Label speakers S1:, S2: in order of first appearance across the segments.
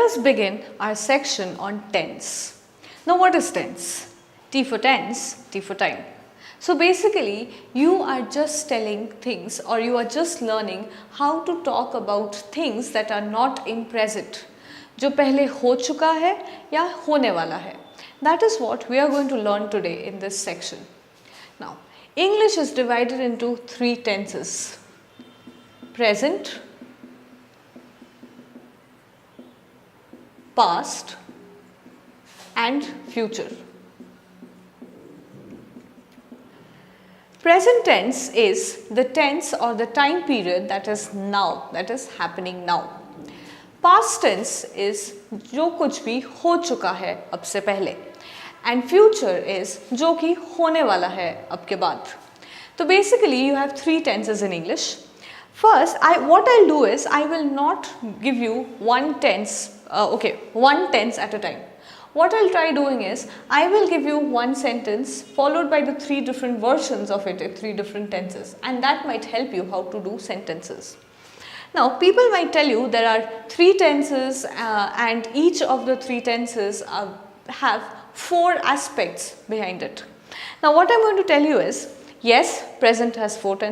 S1: us begin our section on tense. Now what is tense? T for tense, T for time. So basically you are just telling things, or you are just learning how to talk about things that are not in present, जो पहले हो चुका है या होने वाला है. That is what we are going to learn today in this section. Now, English is divided into three tenses: present, past and future. Present tense is the tense or the time period that is now, that is happening now. Past tense is जो कुछ भी हो चुका है अब से पहले, and future is जो कि होने वाला है अब के बाद. So basically you have three tenses in English. First, what I'll do is I will not give you one tense at a time. What I'll try doing is I will give you one sentence followed by the three different versions of it, three different tenses, and that might help you how to do sentences. Now, people might tell you there are three tenses and each of the three tenses have four aspects behind it. Now, what I'm going to tell you is, yes, present has four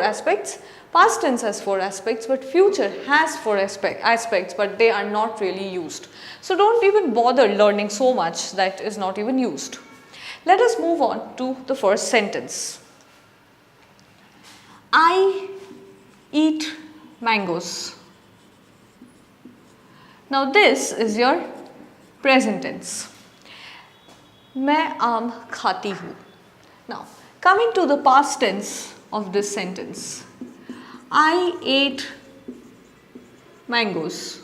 S1: aspects, past tense has four aspects, but future has four aspects, but they are not really used. So don't even bother learning so much that is not even used. Let us move on to the first sentence. I eat mangoes. Now this is your present tense. मैं आम खाती हूँ. Now coming to the past tense of this sentence. I ate mangoes.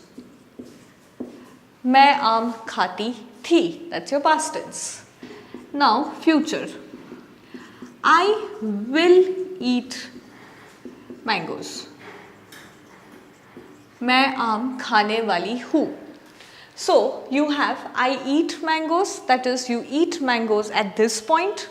S1: मैं आम खाती थी. That's your past tense. Now future. I will eat mangoes. मैं आम खाने वाली हूँ. So you have I eat mangoes, that is you eat mangoes at this point.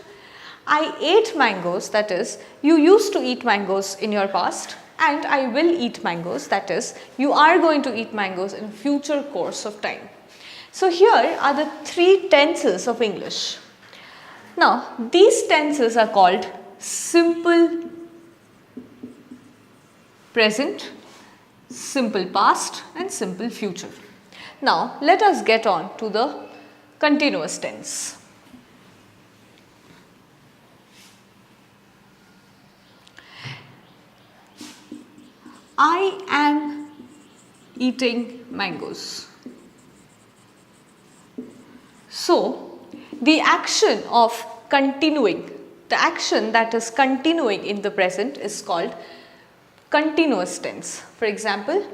S1: I ate mangoes, that is you used to eat mangoes in your past. And I will eat mangoes, that is you are going to eat mangoes in future course of time. So here are the three tenses of English. Now these tenses are called simple present, simple past and simple future. Now let us get on to the continuous tense. I am eating mangoes. So the action of continuing, the action that is continuing in the present is called continuous tense. For example,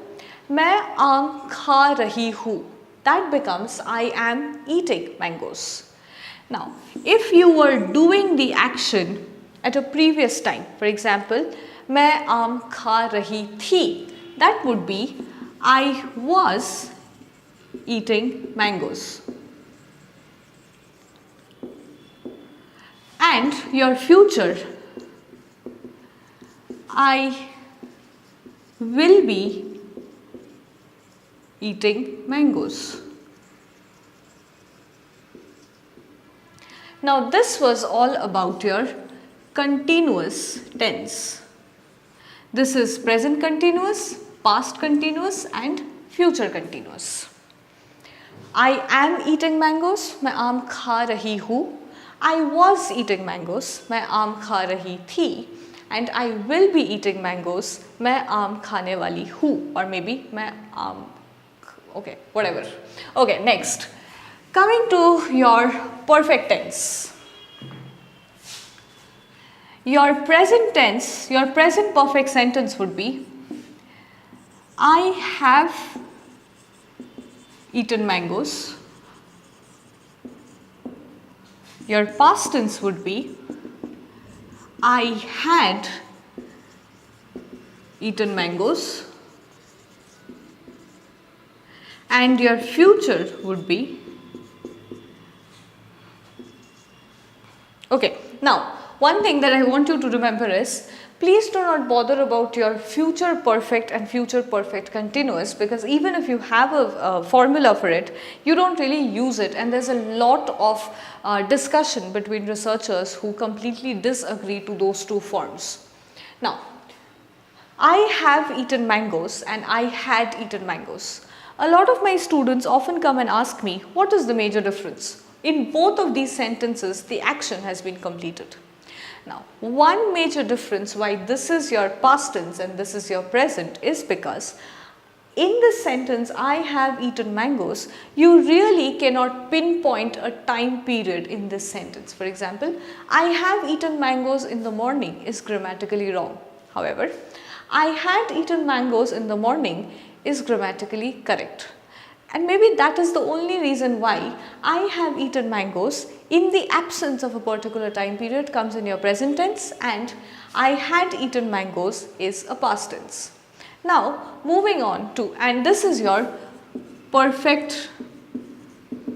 S1: मैं आम खा रही हूँ. That becomes I am eating mangoes. Now, if you were doing the action at a previous time, for example, मैं आम खा रही थी, that would be I was eating mangoes. And your future, I will be eating mangoes. Now this was all about your continuous tense. This is present continuous, past continuous and future continuous. I am eating mangoes, मैं आम खा रही हूँ. I was eating mangoes, मैं आम खा रही थी. And I will be eating mangoes, मैं आम खाने वाली हूँ. Or maybe मैं आम, okay, whatever. Okay, next. Coming to your perfect tense. Your present tense, your present perfect sentence would be I have eaten mangoes. Your past tense would be I had eaten mangoes. And your future would be, okay, now one thing that I want you to remember is Please do not bother about your future perfect and future perfect continuous, because even if you have a formula for it, you don't really use it, and there's a lot of discussion between researchers who completely disagree to those two forms. Now, I have eaten mangoes and I had eaten mangoes. A lot of my students often come and ask me, what is the major difference? In both of these sentences, the action has been completed. Now, one major difference why this is your past tense and this is your present is because in this sentence, I have eaten mangoes, you really cannot pinpoint a time period in this sentence. For example, I have eaten mangoes in the morning is grammatically wrong. However, I had eaten mangoes in the morning is grammatically correct. And maybe that is the only reason why I have eaten mangoes in the absence of a particular time period comes in your present tense, and I had eaten mangoes is a past tense. Now, moving on to, and this is your perfect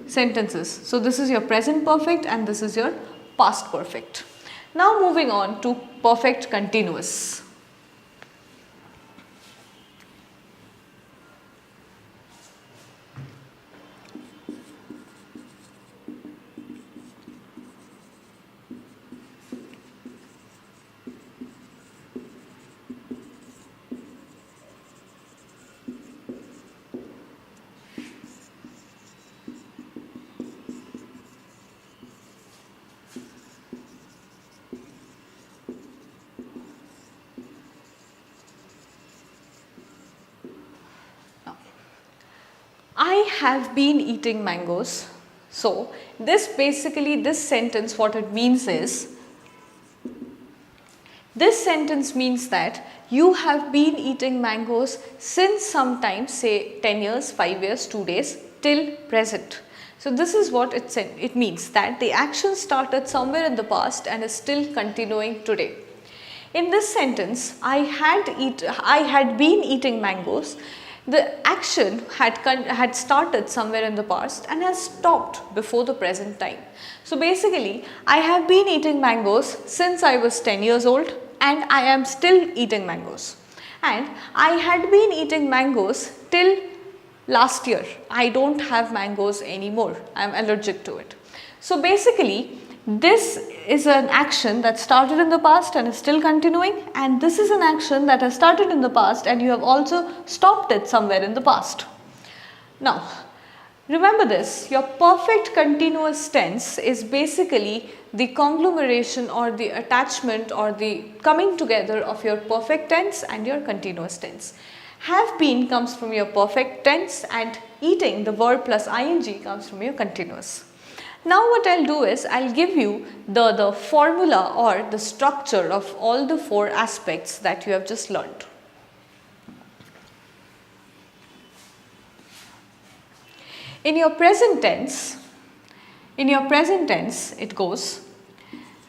S1: sentences. So, this is your present perfect and this is your past perfect. Now, moving on to perfect continuous. I have been eating mangoes. So, this sentence, what it means is, this sentence means that you have been eating mangoes since some time, say 10 years, 5 years, 2 days, till present. So, this is what it means, that the action started somewhere in the past and is still continuing today. In this sentence, I had been eating mangoes. The action had started somewhere in the past and has stopped before the present time. So basically, I have been eating mangoes since I was 10 years old and I am still eating mangoes. And I had been eating mangoes till last year. I don't have mangoes anymore. I am allergic to it. So basically, this is an action that started in the past and is still continuing, and this is an action that has started in the past and you have also stopped it somewhere in the past. Now, remember this, your perfect continuous tense is basically the conglomeration or the attachment or the coming together of your perfect tense and your continuous tense. Have been comes from your perfect tense and eating, the verb plus ing, comes from your continuous. Now what I'll do is, I'll give you the formula or the structure of all the 4 aspects that you have just learned. In your present tense, it goes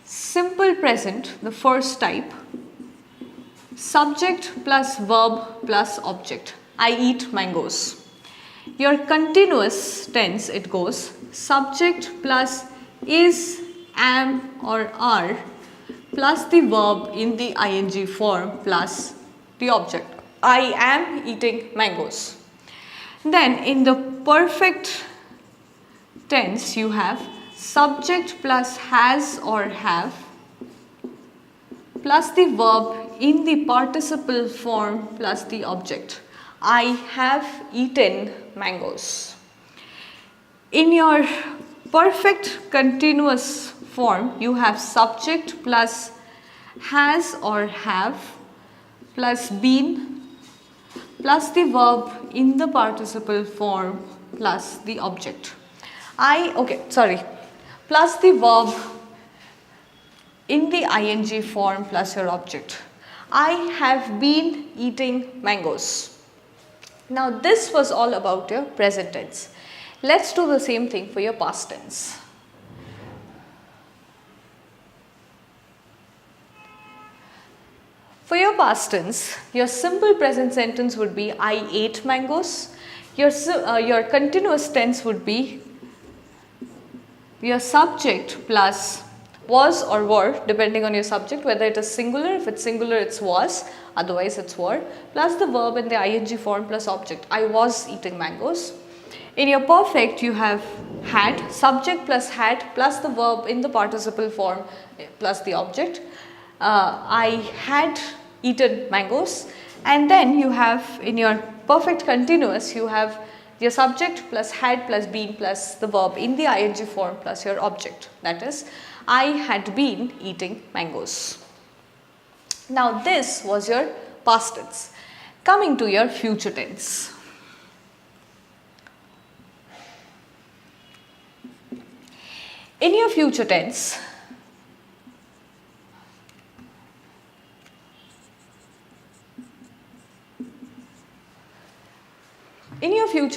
S1: simple present, the first type, subject plus verb plus object. I eat mangoes. Your continuous tense, it goes subject plus is, am or are plus the verb in the ing form plus the object. I am eating mangoes. Then in the perfect tense, you have subject plus has or have plus the verb in the participle form plus the object. I have eaten mangoes. In your perfect continuous form, you have subject plus has or have plus been plus the verb in the participle form plus the object. Plus the verb in the ing form plus your object. I have been eating mangoes. Now this was all about your present tense. Let's do the same thing for your past tense. For your past tense, your simple present sentence would be I ate mangoes. Your continuous tense would be your subject plus was or were depending on your subject, whether it is singular. If it's singular, it's was, otherwise it's were, plus the verb in the ing form plus object. I was eating mangoes. In your perfect, you have had, subject plus had plus the verb in the participle form plus the object. I had eaten mangoes. And then you have in your perfect continuous, you have your subject plus had plus been plus the verb in the ing form plus your object, that is, I had been eating mangoes. Now this was your past tense. Coming to your future tense. In your future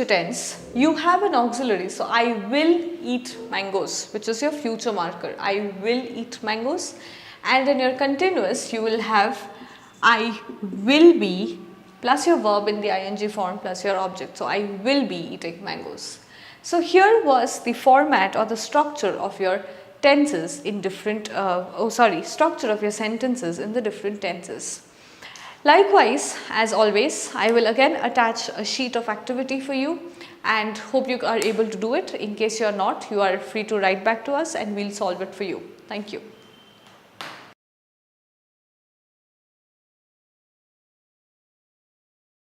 S1: tense, you have an auxiliary. So, I will eat mangoes, which is your future marker. I will eat mangoes. And in your continuous, you will have I will be plus your verb in the ing form plus your object. So, I will be eating mangoes. So, here was the format or the structure of your tenses in different, structure of your sentences in the different tenses. Likewise, as always, I will again attach a sheet of activity for you and hope you are able to do it. In case you are not, you are free to write back to us and we will solve it for you. Thank you.